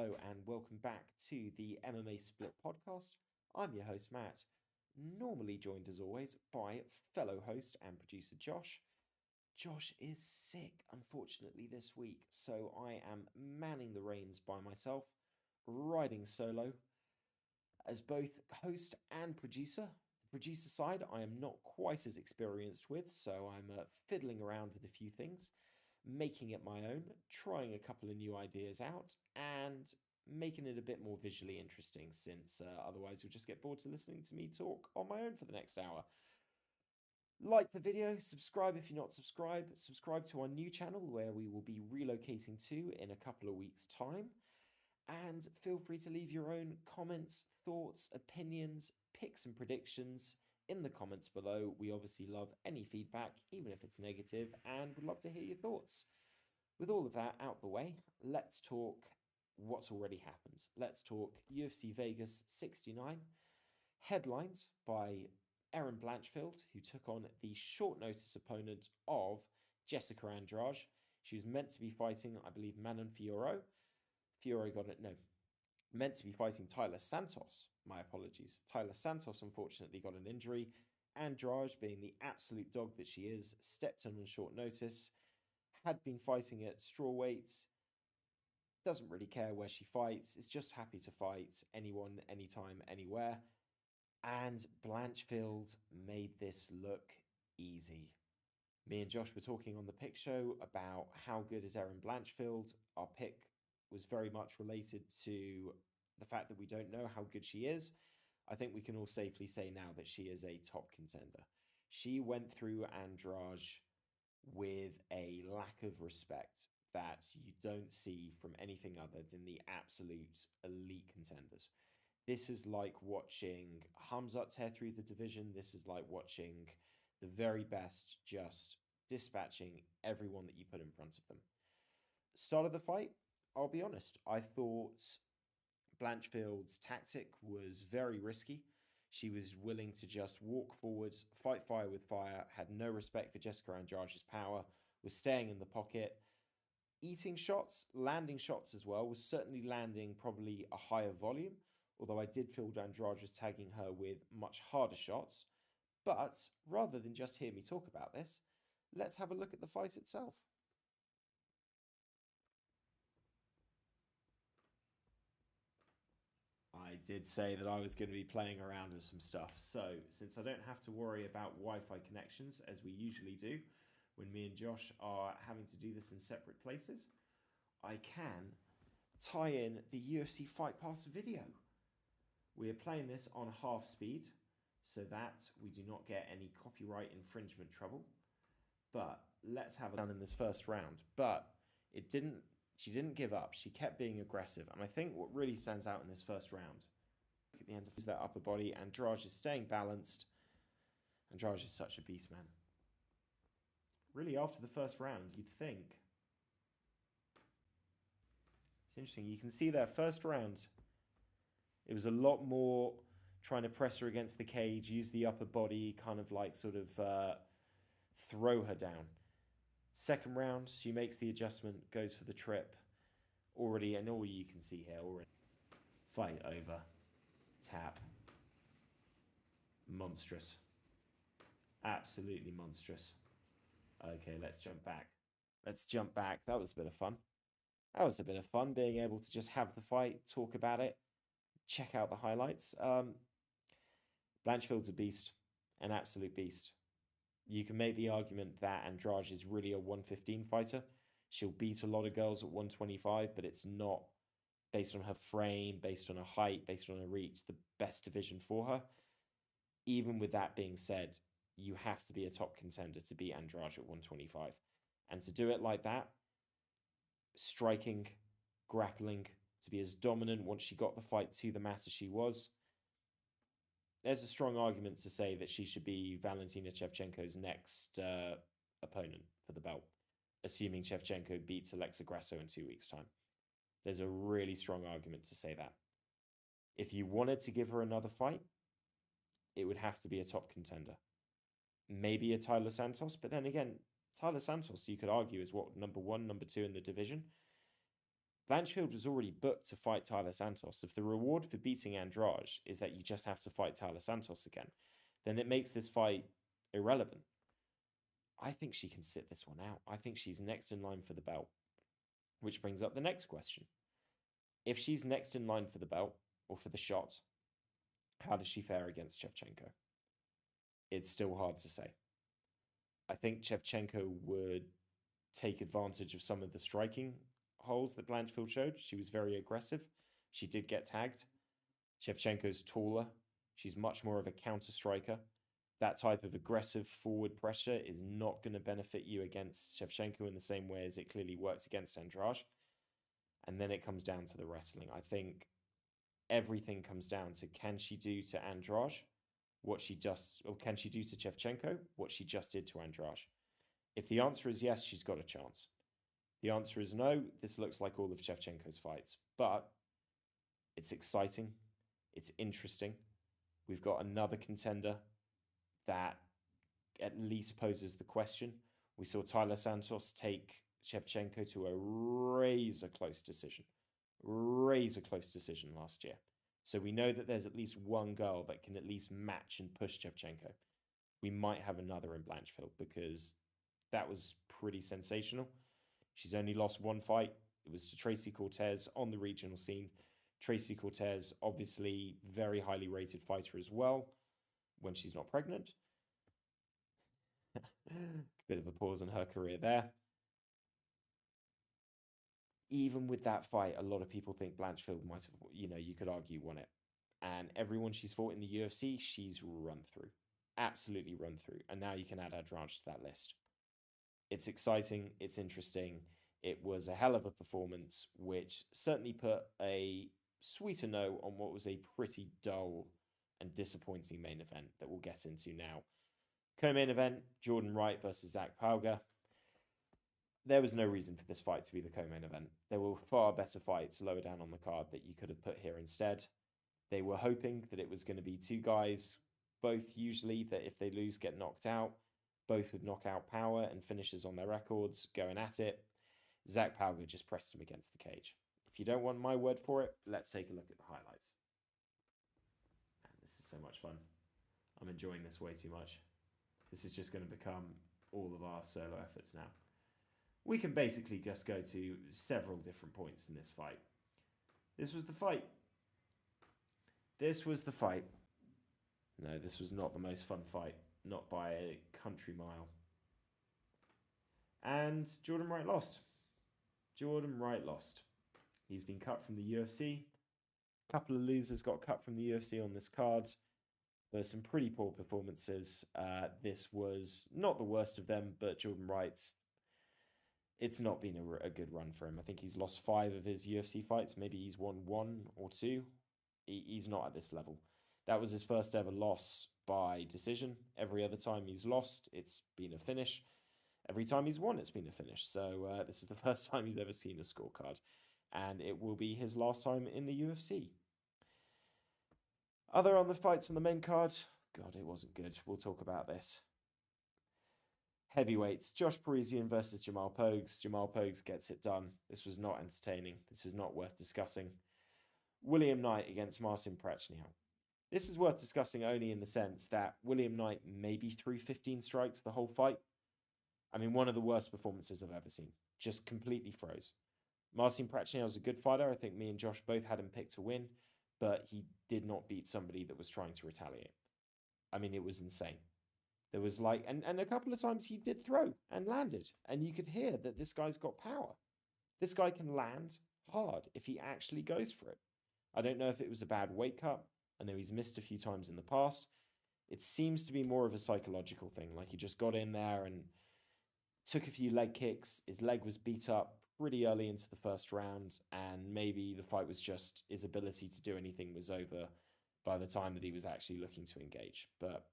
Hello and welcome back to the MMA Split podcast. I'm your host, Matt, normally joined as always by fellow host and producer Josh. Josh is sick, unfortunately, this week, so I am manning the reins by myself, riding solo as both host and producer. The producer side I am not quite as experienced with, so I'm fiddling around with a few things, making it my own, trying a couple of new ideas out, and making it a bit more visually interesting since otherwise you'll just get bored to listening to me talk on my own for the next hour. Like the video, subscribe if you're not subscribed, subscribe to our new channel where we will be relocating to in a couple of weeks' time, and feel free to leave your own comments, thoughts, opinions, picks and predictions in the comments below. We obviously love any feedback, even if it's negative, and would love to hear your thoughts. With all of that out the way, let's talk what's already happened. Let's talk UFC Vegas 69, headlined by Erin Blanchfield, who took on the short notice opponent of Jessica Andrade. She was meant to be fighting, I believe, Manon Fiorot. Fiorot got it, no, meant to be fighting Tyler Santos. My apologies. Tyler Santos unfortunately got an injury. Andrade, being the absolute dog that she is, stepped in on short notice, had been fighting at strawweight, doesn't really care where she fights, is just happy to fight anyone, anytime, anywhere. And Blanchfield made this look easy. Me and Josh were talking on the pick show about how good is Erin Blanchfield. Our pick was very much related to the fact that we don't know how good she is. I think we can all safely say now that she is a top contender. She went through Andrade with a lack of respect that you don't see from anything other than the absolute elite contenders. This is like watching Hamzat tear through the division. This is like watching the very best just dispatching everyone that you put in front of them. Start of the fight, I'll be honest, I thought Blanchfield's tactic was very risky. She was willing to just walk forwards, fight fire with fire, had no respect for Jessica Andrade's power, was staying in the pocket, eating shots, landing shots as well, was certainly landing probably a higher volume, although I did feel Andrade was tagging her with much harder shots. But rather than just hear me talk about this, let's have a look at the fight itself. I did say that I was going to be playing around with some stuff. So since I don't have to worry about Wi-Fi connections, as we usually do when me and Josh are having to do this in separate places, I can tie in the UFC Fight Pass video. We are playing this on half speed so that we do not get any copyright infringement trouble. But let's have a done in this first round. But she didn't give up. She kept being aggressive. And I think what really stands out in this first round, at the end of that upper body, Andrade is staying balanced. Andrade is such a beast, man. Really, after the first round, you'd think. It's interesting. You can see that first round, it was a lot more trying to press her against the cage, use the upper body, kind of like sort of throw her down. Second round, she makes the adjustment, goes for the trip. Already, and all you can see here, already. Fight over. Tap. Monstrous. Absolutely monstrous. Okay, let's jump back. Let's jump back. That was a bit of fun. That was a bit of fun, being able to just have the fight, talk about it, check out the highlights. Blanchfield's a beast. An absolute beast. You can make the argument that Andrade is really a 115 fighter. She'll beat a lot of girls at 125, but it's not, based on her frame, based on her height, based on her reach, the best division for her. Even with that being said, you have to be a top contender to beat Andrade at 125. And to do it like that, striking, grappling, to be as dominant once she got the fight to the mat as she was, there's a strong argument to say that she should be Valentina Shevchenko's next opponent for the belt, assuming Shevchenko beats Alexa Grasso in 2 weeks' time. There's a really strong argument to say that. If you wanted to give her another fight, it would have to be a top contender. Maybe a Tyler Santos, but then again, Tyler Santos, you could argue, is what, number one, number two in the division. Blanchfield was already booked to fight Tyler Santos. If the reward for beating Andrade is that you just have to fight Tyler Santos again, then it makes this fight irrelevant. I think she can sit this one out. I think she's next in line for the belt, which brings up the next question. If she's next in line for the belt or for the shot, how does she fare against Shevchenko? It's still hard to say. I think Shevchenko would take advantage of some of the striking holes that Blanchfield showed. She was very aggressive. She did get tagged. Shevchenko's taller. She's much more of a counter striker. That type of aggressive forward pressure is not going to benefit you against Shevchenko in the same way as it clearly worked against Andrade. And then it comes down to the wrestling. I think everything comes down to, can she do to Andrade what she just, or can she do to Shevchenko what she just did to Andrade? If the answer is yes, she's got a chance. The answer is no, this looks like all of Shevchenko's fights. But it's exciting. It's interesting. We've got another contender that at least poses the question. We saw Tyler Santos take Shevchenko to a razor-close decision. Razor-close decision last year. So we know that there's at least one girl that can at least match and push Shevchenko. We might have another in Blanchfield because that was pretty sensational. She's only lost one fight. It was to Tracy Cortez on the regional scene. Tracy Cortez, obviously very highly rated fighter as well when she's not pregnant. Bit of a pause in her career there. Even with that fight, a lot of people think Blanchfield might have, you could argue, won it. And everyone she's fought in the UFC, she's run through. Absolutely run through. And now you can add Andrade to that list. It's exciting. It's interesting. It was a hell of a performance, which certainly put a sweeter note on what was a pretty dull and disappointing main event that we'll get into now. Co-main event, Jordan Wright versus Zach Pauga. There was no reason for this fight to be the co-main event. There were far better fights lower down on the card that you could have put here instead. They were hoping that it was going to be two guys, both usually that if they lose get knocked out, both with knockout power and finishes on their records, going at it. Zach Pauga just pressed him against the cage. If you don't want my word for it, let's take a look at the highlights. And this is so much fun. I'm enjoying this way too much. This is just going to become all of our solo efforts now. We can basically just go to several different points in this fight. This was the fight. This was the fight. No, this was not the most fun fight. Not by a country mile. And Jordan Wright lost. Jordan Wright lost. He's been cut from the UFC. A couple of losers got cut from the UFC on this card. There's some pretty poor performances. This was not the worst of them, but Jordan Wright's, it's not been a good run for him. I think he's lost 5 of his UFC fights. Maybe he's won 1 or 2. He's not at this level. That was his first ever loss by decision. Every other time he's lost, it's been a finish. Every time he's won, it's been a finish. So this is the first time he's ever seen a scorecard. And it will be his last time in the UFC. Other on the fights on the main card, God, it wasn't good. We'll talk about this. Heavyweights, Josh Parisian versus Jamal Pogues. Jamal Pogues gets it done. This was not entertaining. This is not worth discussing. William Knight against Marcin Prachnio. This is worth discussing only in the sense that William Knight maybe threw 15 strikes the whole fight. I mean, one of the worst performances I've ever seen. Just completely froze. Marcin Prachnio is a good fighter. I think me and Josh both had him picked to win, but he did not beat somebody that was trying to retaliate. I mean, it was insane. There was like, and a couple of times he did throw and landed, and you could hear that this guy's got power. This guy can land hard if he actually goes for it. I don't know if it was a bad weight cut. I know he's missed a few times in the past. It seems to be more of a psychological thing. Like he just got in there and took a few leg kicks. His leg was beat up pretty early into the first round. And maybe the fight was just his ability to do anything was over by the time that he was actually looking to engage. But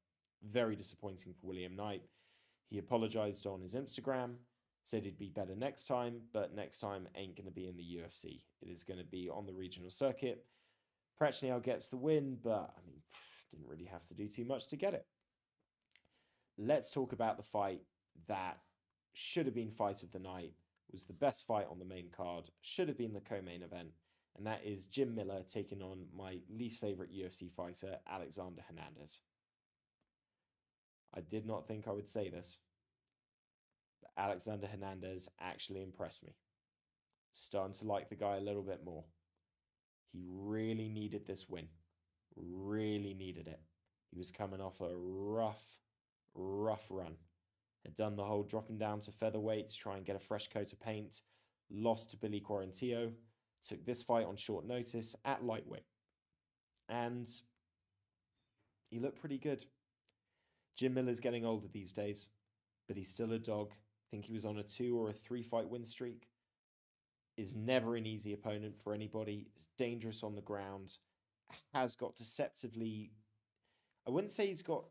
very disappointing for William Knight. He apologized on his Instagram, said he'd be better next time, but next time ain't going to be in the UFC. It is going to be on the regional circuit. Prachnio gets the win, but I mean, didn't really have to do too much to get it. Let's talk about the fight that should have been fight of the night, was the best fight on the main card, should have been the co-main event, and that is Jim Miller taking on my least favorite UFC fighter, Alexander Hernandez. I did not think I would say this, but Alexander Hernandez actually impressed me. Starting to like the guy a little bit more. He really needed this win. Really needed it. He was coming off a rough run. Had done the whole dropping down to featherweight to try and get a fresh coat of paint. Lost to Billy Quarantillo. Took this fight on short notice at lightweight. And he looked pretty good. Jim Miller's getting older these days, but he's still a dog. I think he was on a 2 or a 3 fight win streak. Is never an easy opponent for anybody. Is dangerous on the ground. Has got deceptively... I wouldn't say he's got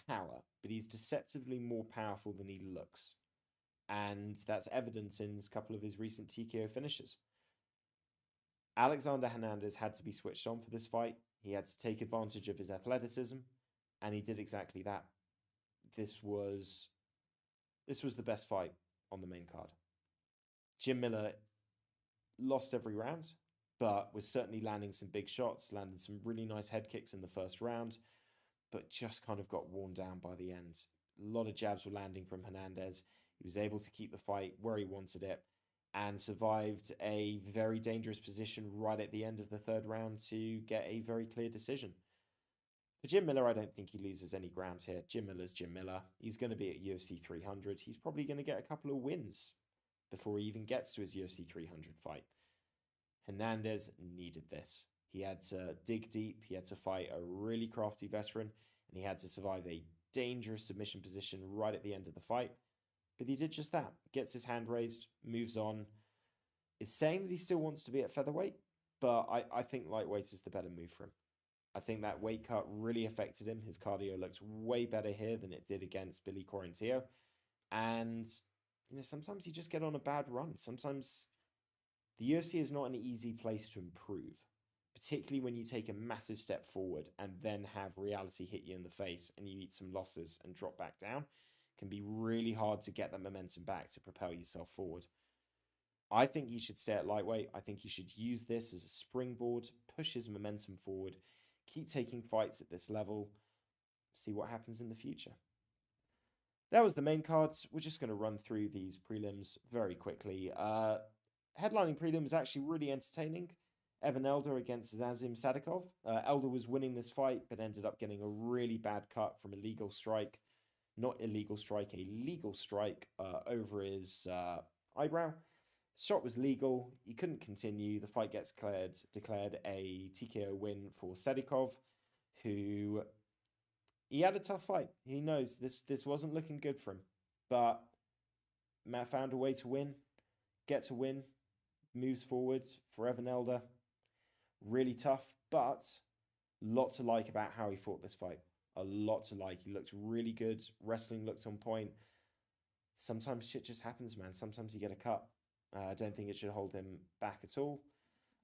power, but he's deceptively more powerful than he looks. And that's evident in a couple of his recent TKO finishes. Alexander Hernandez had to be switched on for this fight. He had to take advantage of his athleticism, and he did exactly that. This was the best fight on the main card. Jim Miller lost every round, but was certainly landing some big shots, landed some really nice head kicks in the first round, but just kind of got worn down by the end. A lot of jabs were landing from Hernandez. He was able to keep the fight where he wanted it and survived a very dangerous position right at the end of the third round to get a very clear decision. For Jim Miller, I don't think he loses any ground here. Jim Miller's Jim Miller. He's going to be at UFC 300. He's probably going to get a couple of wins before he even gets to his UFC 300 fight. Hernandez needed this. He had to dig deep. He had to fight a really crafty veteran, and he had to survive a dangerous submission position right at the end of the fight. But he did just that. Gets his hand raised, moves on. Is saying that he still wants to be at featherweight, but I think lightweight is the better move for him. I think that weight cut really affected him. His cardio looks way better here than it did against Billy Quarantillo. And, sometimes you just get on a bad run. Sometimes the UFC is not an easy place to improve, particularly when you take a massive step forward and then have reality hit you in the face and you eat some losses and drop back down. It can be really hard to get that momentum back to propel yourself forward. I think he should stay at lightweight. I think he should use this as a springboard, push his momentum forward, keep taking fights at this level, see what happens in the future. That was the main cards. We're just going to run through these prelims very quickly. Headlining prelim was actually really entertaining. Evan Elder against Zazim Sadikov. Elder was winning this fight, but ended up getting a really bad cut from a legal strike. Not illegal strike, a legal strike over his eyebrow. Shot was legal. He couldn't continue. The fight gets declared a TKO win for Sadikov, who he had a tough fight. He knows this wasn't looking good for him, but Matt found a way to win, gets a win, moves forward for Evan Elder. Really tough, but lot to like about how he fought this fight. A lot to like. He looked really good. Wrestling looked on point. Sometimes shit just happens, man. Sometimes you get a cut. I don't think it should hold him back at all.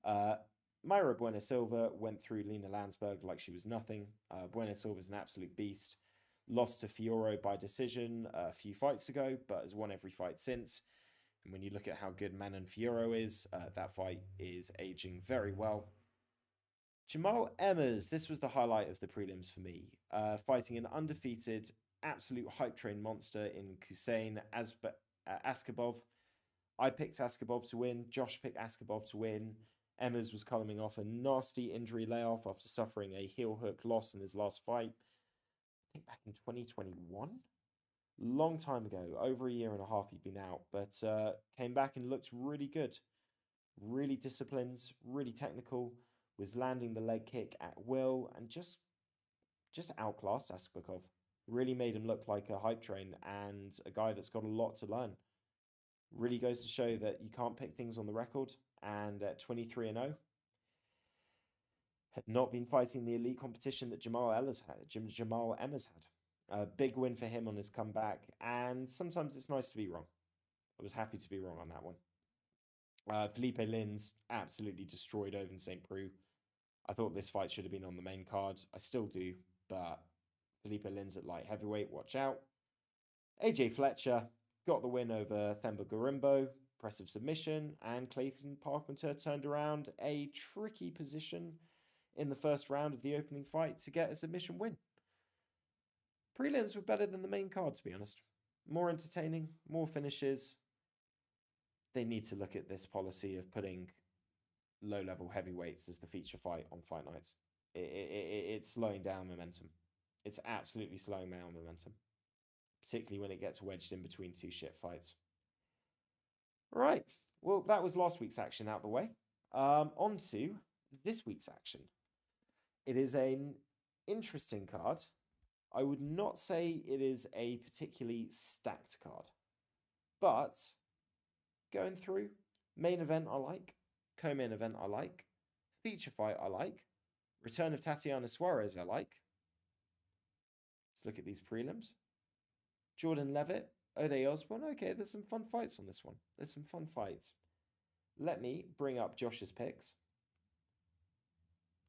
Mayra Bueno Silva went through Lena Landsberg like she was nothing. Bueno Silva's an absolute beast. Lost to Fioro by decision a few fights ago, but has won every fight since. And when you look at how good Manon Fioro is, that fight is aging very well. Jamal Emmers, this was the highlight of the prelims for me. Fighting an undefeated, absolute hype train monster in Hussein Askabov. I picked Askabov to win. Josh picked Askabov to win. Emmers was coming off a nasty injury layoff after suffering a heel hook loss in his last fight. I think back in 2021? Long time ago. Over a year and a half he'd been out. But came back and looked really good. Really disciplined. Really technical. Was landing the leg kick at will. And just outclassed Askabov. Really made him look like a hype train and a guy that's got a lot to learn. Really goes to show that you can't pick things on the record. And at 23-0, had not been fighting the elite competition that Jamal Emmers had. A big win for him on his comeback. And sometimes it's nice to be wrong. I was happy to be wrong on that one. Felipe Lins absolutely destroyed Oven St. Preux. I thought this fight should have been on the main card. I still do, but Felipe Lins at light heavyweight, watch out. AJ Fletcher got the win over Themba Gorimbo. impressive submission, and Clayton Parpenter turned around a tricky position in the first round of the opening fight to get a submission win. Prelims were better than the main card, to be honest. More entertaining, more finishes. They need to look at this policy of putting low-level heavyweights as the feature fight on fight nights. It's slowing down momentum. It's absolutely slowing down momentum, particularly when it gets wedged in between two shit fights. Right. Well, that was last week's action out the way. On to this week's action. It is an interesting card. I would not say it is a particularly stacked card, but going through, main event I like, co-main event I like, feature fight I like, return of Tatiana Suarez I like. Let's look at these prelims. Jordan Levitt, Ode Osborne. Okay, there's some fun fights on this one. There's some fun fights. Let me bring up Josh's picks.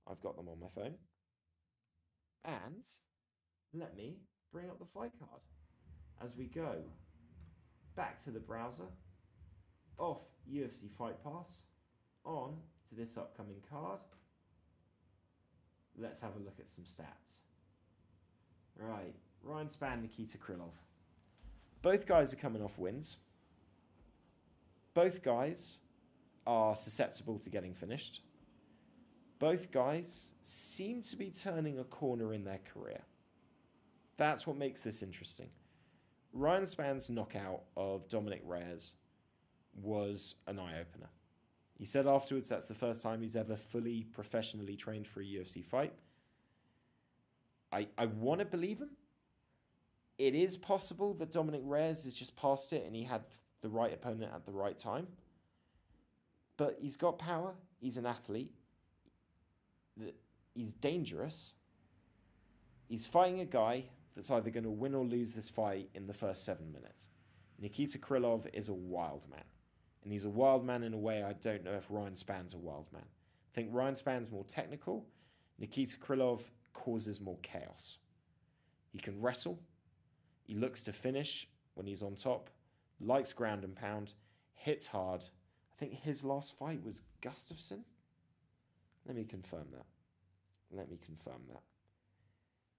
I've got them on my phone. And let me bring up the fight card as we go back to the browser, off UFC Fight Pass, on to this upcoming card. Let's have a look at some stats. Right, Ryan Spann, Nikita Krylov. Both guys are coming off wins. Both guys are susceptible to getting finished. Both guys seem to be turning a corner in their career. That's what makes this interesting. Ryan Spann's knockout of Dominic Reyes was an eye-opener. He said afterwards that's the first time he's ever fully professionally trained for a UFC fight. I want to believe him. It is possible that Dominic Reyes has just passed it and he had the right opponent at the right time. But he's got power. He's an athlete. He's dangerous. He's fighting a guy that's either going to win or lose this fight in the first 7 minutes. Nikita Krylov is a wild man. And he's a wild man in a way I don't know if Ryan Spann's a wild man. I think Ryan Spann's more technical. Nikita Krylov causes more chaos. He can wrestle. He looks to finish when he's on top. Likes ground and pound. Hits hard. I think his last fight was Gustafsson. Let me confirm that.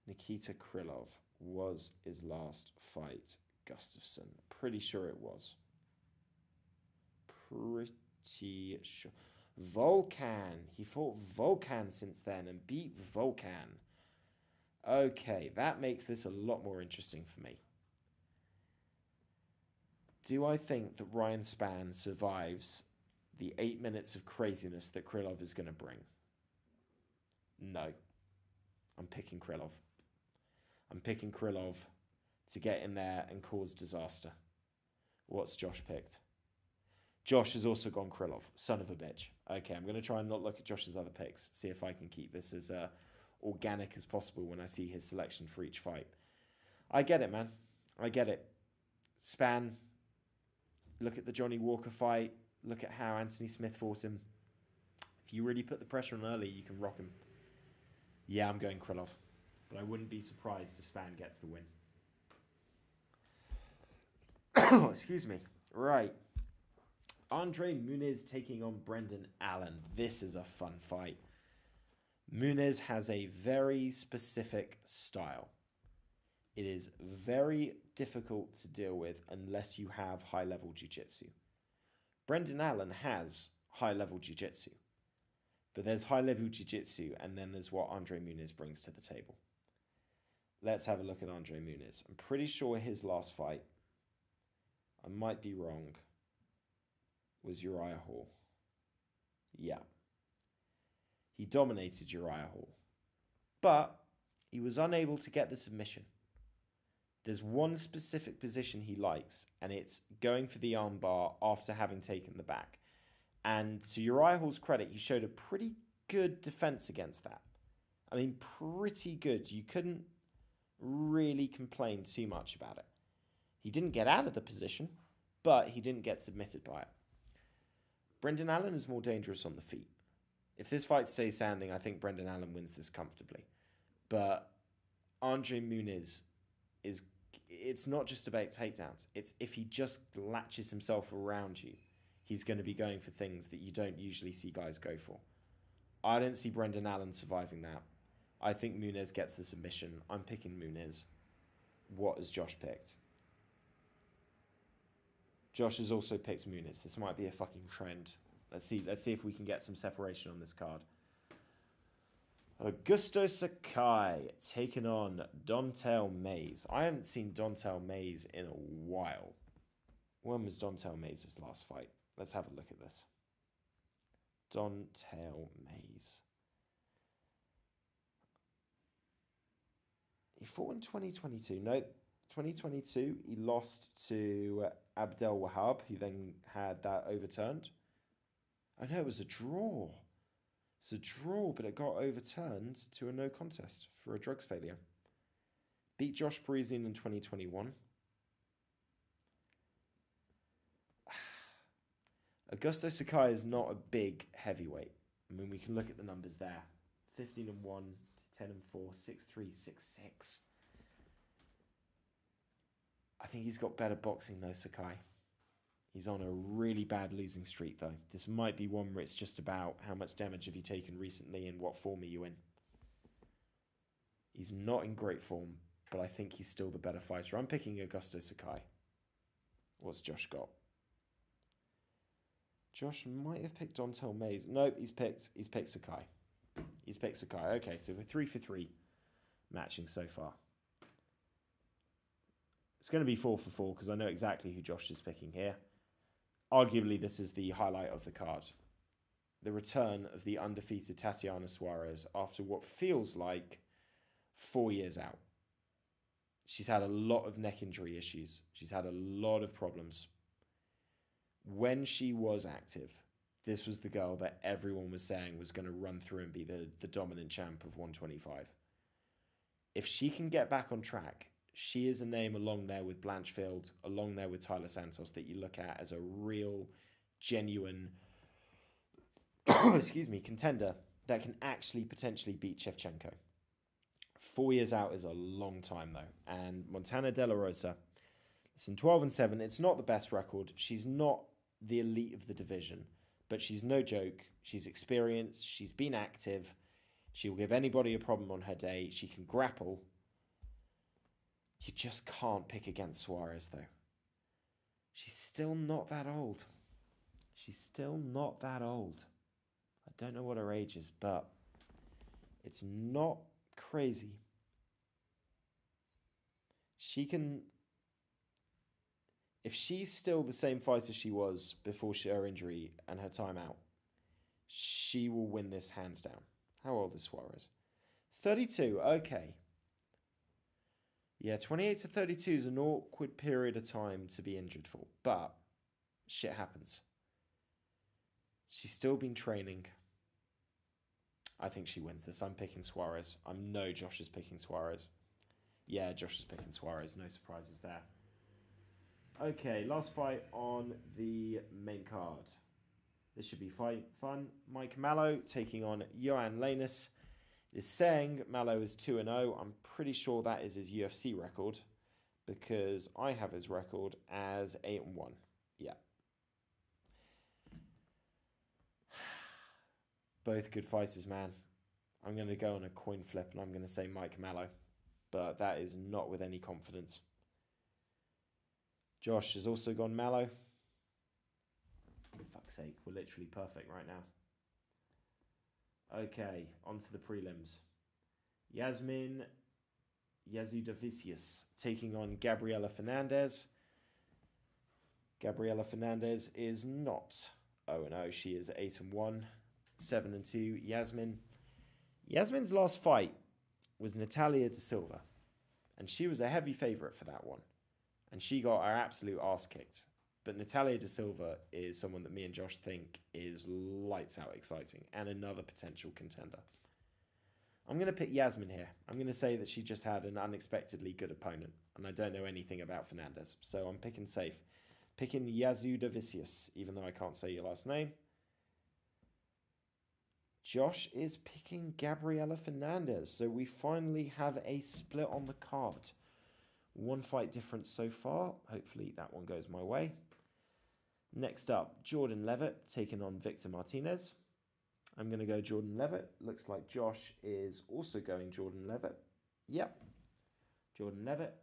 Nikita Krylov was his last fight Gustafsson. Pretty sure it was. Pretty sure. Volkan. He fought Volkan since then and beat Volkan. Okay, that makes this a lot more interesting for me. Do I think that Ryan Spann survives the 8 minutes of craziness that Krylov is going to bring? No. I'm picking Krylov. I'm picking Krylov to get in there and cause disaster. What's Josh picked? Josh has also gone Krylov. Son of a bitch. Okay, I'm going to try and not look at Josh's other picks. See if I can keep this as organic as possible when I see his selection for each fight. I get it, man. I get it. Spann. Look at the Johnny Walker fight. Look at how Anthony Smith fought him. If you really put the pressure on early, you can rock him. Yeah, I'm going Krylov. But I wouldn't be surprised if Spann gets the win. Excuse me. Right. Andrade Muniz taking on Brendan Allen. This is a fun fight. Muniz has a very specific style. It is very difficult to deal with unless you have high-level jiu-jitsu. Brendan Allen has high-level jiu-jitsu. But there's high-level jiu-jitsu, and then there's what Andrade Muniz brings to the table. Let's have a look at Andrade Muniz. I'm pretty sure his last fight, I might be wrong, was Uriah Hall. Yeah. He dominated Uriah Hall. But he was unable to get the submission. There's one specific position he likes, and it's going for the armbar after having taken the back. And to Uriah Hall's credit, he showed a pretty good defense against that. I mean, pretty good. You couldn't really complain too much about it. He didn't get out of the position, but he didn't get submitted by it. Brendan Allen is more dangerous on the feet. If this fight stays standing, I think Brendan Allen wins this comfortably. But Andrade Muniz it's not just about takedowns. It's if he just latches himself around you, he's going to be going for things that you don't usually see guys go for. I don't see Brendan Allen surviving that. I think Muniz gets the submission. I'm picking Muniz. What has Josh picked? Josh has also picked Muniz. This might be a fucking trend. Let's see if we can get some separation on this card. Augusto Sakai taking on Don'Tale Mayes. I haven't seen Don'Tale Mayes in a while. When was Don'Tale Mayes' last fight? Let's have a look at this. Don'Tale Mayes. He fought in 2022. No, 2022 he lost to Abdel Wahab, who then had that overturned. Oh no, it was a draw. It's a draw, but it got overturned to a no contest for a drugs failure. Beat Josh Parisian in 2021. Augusto Sakai is not a big heavyweight. I mean, we can look at the numbers there. 15-1, 10-4, 6-3, 6-6. I think he's got better boxing though, Sakai. He's on a really bad losing streak though. This might be one where it's just about how much damage have you taken recently and what form are you in. He's not in great form, but I think he's still the better fighter. I'm picking Augusto Sakai. What's Josh got? Josh might have picked Don'Tale Mayes. Nope, he's picked Sakai. He's picked Sakai. Okay, so we're 3 for 3 matching so far. It's going to be 4 for 4 because I know exactly who Josh is picking here. Arguably, this is the highlight of the card. The return of the undefeated Tatiana Suarez after what feels like 4 years out. She's had a lot of neck injury issues. She's had a lot of problems. When she was active, this was the girl that everyone was saying was going to run through and be the dominant champ of 125. If she can get back on track, she is a name along there with Blanchfield, along there with Tyler Santos that you look at as a real, genuine, contender that can actually potentially beat Shevchenko. 4 years out is a long time though. And Montana De La Rosa, listen, 12-7, it's not the best record. She's not the elite of the division, but she's no joke. She's experienced. She's been active. She will give anybody a problem on her day. She can grapple. You just can't pick against Suarez, though. She's still not that old. She's still not that old. I don't know what her age is, but it's not crazy. She can... If she's still the same fighter she was before her injury and her time out, she will win this hands down. How old is Suarez? 32, okay. Yeah, 28 to 32 is an awkward period of time to be injured for, but shit happens. She's still been training. I think she wins this. I'm picking Suarez. I know Josh is picking Suarez. Yeah, Josh is picking Suarez. No surprises there. Okay, last fight on the main card. This should be fun. Mike Mallow taking on Johan Lainus. Is saying Mallow is 2-0. I'm pretty sure that is his UFC record because I have his record as 8-1. Yeah. Both good fighters, man. I'm going to go on a coin flip and I'm going to say Mike Mallow, but that is not with any confidence. Josh has also gone Mallow. For fuck's sake, we're literally perfect right now. Okay, on to the prelims. Yasmin Yazudavicius taking on Gabriela Fernandez. Gabriela Fernandez is not 0-0. She is 8-1, 7-2. Yasmin's last fight was Natalia da Silva, and she was a heavy favourite for that one. And she got her absolute arse kicked. But Natalia da Silva is someone that me and Josh think is lights out exciting and another potential contender. I'm going to pick Yasmin here. I'm going to say that she just had an unexpectedly good opponent. And I don't know anything about Fernandez. So I'm picking safe. Picking Yazudavicius, even though I can't say your last name. Josh is picking Gabriela Fernandez. So we finally have a split on the card. One fight difference so far. Hopefully that one goes my way. Next up, Jordan Levitt taking on Victor Martinez. I'm going to go Jordan Levitt. Looks like Josh is also going Jordan Levitt. Yep, Jordan Levitt.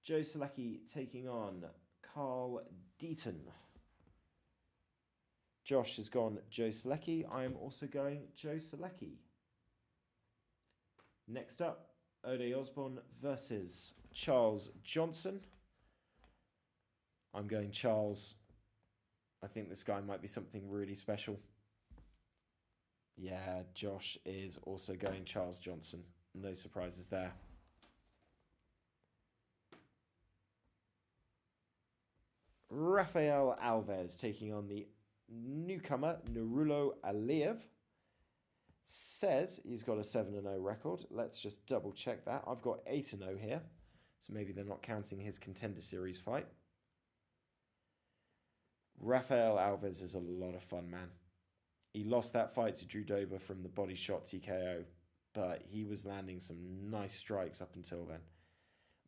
Joe Selecki taking on Carl Deaton. Josh has gone Joe Selecki. I am also going Joe Selecki. Next up, Ode Osborne versus Charles Johnson. I'm going Charles. I think this guy might be something really special. Yeah, Josh is also going Charles Johnson. No surprises there. Rafael Alves taking on the newcomer Nurullo Aliyev. Says he's got a 7-0 record. Let's just double check that. I've got 8-0 here. So maybe they're not counting his Contender Series fight. Rafael Alves is a lot of fun, man. He lost that fight to Drew Dober from the body shot TKO, but he was landing some nice strikes up until then.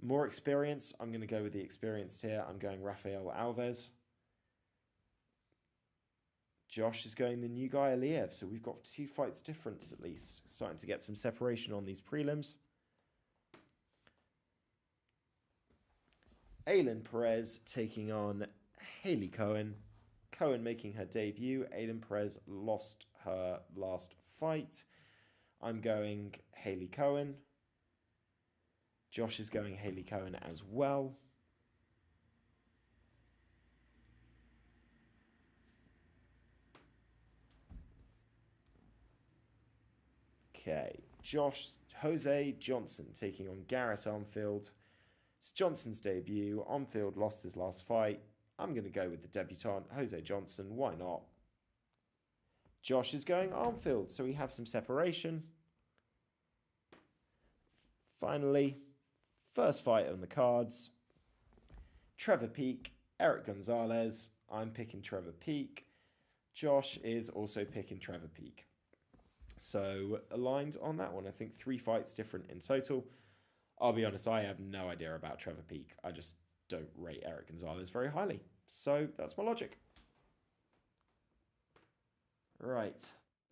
More experience. I'm going to go with the experienced here. I'm going Rafael Alves. Josh is going the new guy, Aliyev. So we've got 2 fights difference at least. Starting to get some separation on these prelims. Aylin Perez taking on Haley Cohen. Cohen making her debut. Aylin Perez lost her last fight. I'm going Haley Cohen. Josh is going Haley Cohen as well. Okay, Jose Johnson taking on Garrett Armfield. It's Johnson's debut. Armfield lost his last fight. I'm going to go with the debutant, Jose Johnson. Why not? Josh is going Armfield, so we have some separation. Finally, first fight on the cards. Trevor Peek, Eric Gonzalez. I'm picking Trevor Peek. Josh is also picking Trevor Peek. So aligned on that one. I think 3 fights different in total. I'll be honest, I have no idea about Trevor Peek. I just don't rate Eric Gonzalez very highly. So that's my logic. Right.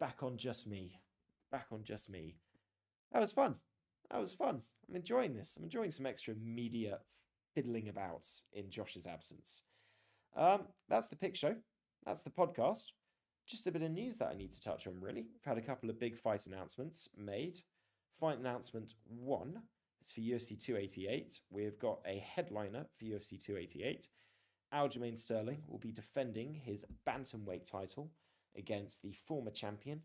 Back on just me. Back on just me. That was fun. That was fun. I'm enjoying this. I'm enjoying some extra media fiddling about in Josh's absence. That's the pick show. That's the podcast. Just a bit of news that I need to touch on, really. We've had a couple of big fight announcements made. Fight announcement 1 is for UFC 288. We've got a headliner for UFC 288. Aljamain Sterling will be defending his bantamweight title against the former champion,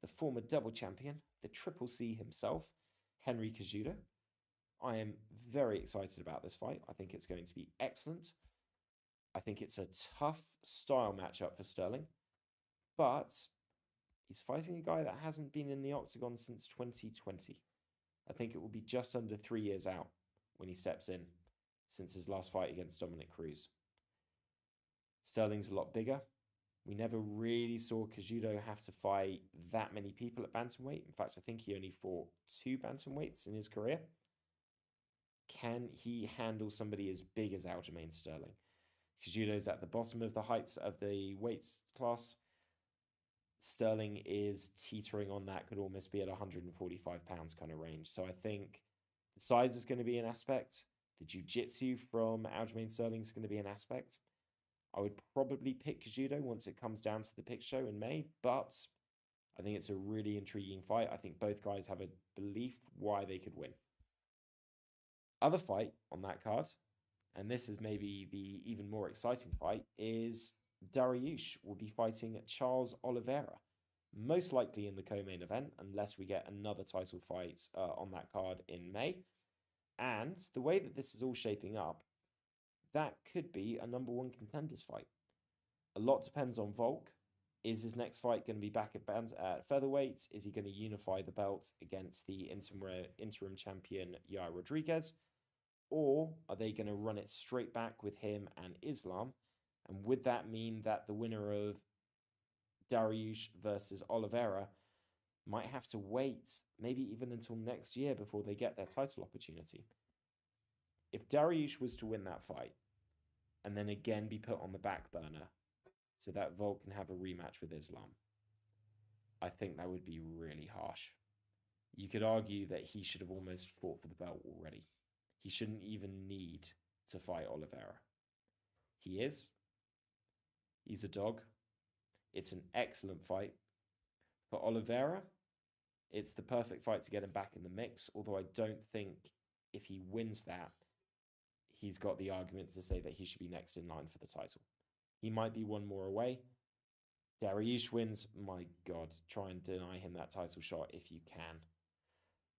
the former double champion, the Triple C himself, Henry Cejudo. I am very excited about this fight. I think it's going to be excellent. I think it's a tough style matchup for Sterling. But he's fighting a guy that hasn't been in the octagon since 2020. I think it will be just under 3 years out when he steps in since his last fight against Dominic Cruz. Sterling's a lot bigger. We never really saw Cejudo have to fight that many people at bantamweight. In fact, I think he only fought 2 bantamweights in his career. Can he handle somebody as big as Aljamain Sterling? Cejudo's at the bottom of the heights of the weights class. Sterling is teetering on that, could almost be at 145 pounds kind of range. So I think the size is going to be an aspect. The jiu-jitsu from Aljamain Sterling is going to be an aspect. I would probably pick Cejudo once it comes down to the pick show in May, but I think it's a really intriguing fight. I think both guys have a belief why they could win. Other fight on that card, and this is maybe the even more exciting fight, is Dariush will be fighting Charles Oliveira, most likely in the co-main event, unless we get another title fight on that card in May. And the way that this is all shaping up, that could be a number 1 contenders fight. A lot depends on Volk. Is his next fight going to be back at featherweight? Is he going to unify the belt against the interim champion Yair Rodriguez? Or are they going to run it straight back with him and Islam? And would that mean that the winner of Dariush versus Oliveira might have to wait maybe even until next year before they get their title opportunity? If Dariush was to win that fight, and then again be put on the back burner so that Volk can have a rematch with Islam. I think that would be really harsh. You could argue that he should have almost fought for the belt already. He shouldn't even need to fight Oliveira. He is. He's a dog. It's an excellent fight. For Oliveira, it's the perfect fight to get him back in the mix, although I don't think if he wins that, he's got the argument to say that he should be next in line for the title. He might be one more away. Dariush wins, my God, try and deny him that title shot if you can.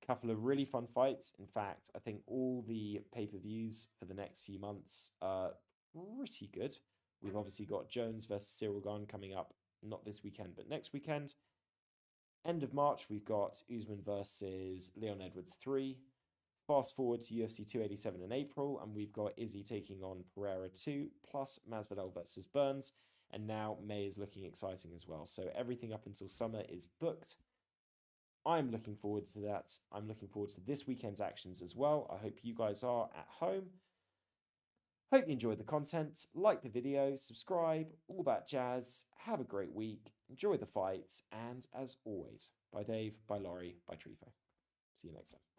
Couple of really fun fights. In fact, I think all the pay-per-views for the next few months are pretty good. We've obviously got Jones versus Cyril Gane coming up, not this weekend, but next weekend. End of March, we've got Usman versus Leon Edwards 3. Fast forward to UFC 287 in April, and we've got Izzy taking on Pereira 2, plus Masvidal versus Burns. And now May is looking exciting as well. So everything up until summer is booked. I'm looking forward to that. I'm looking forward to this weekend's actions as well. I hope you guys are at home. Hope you enjoyed the content. Like the video, subscribe, all that jazz. Have a great week. Enjoy the fights. And as always, bye Dave, bye Laurie, bye Trifo. See you next time.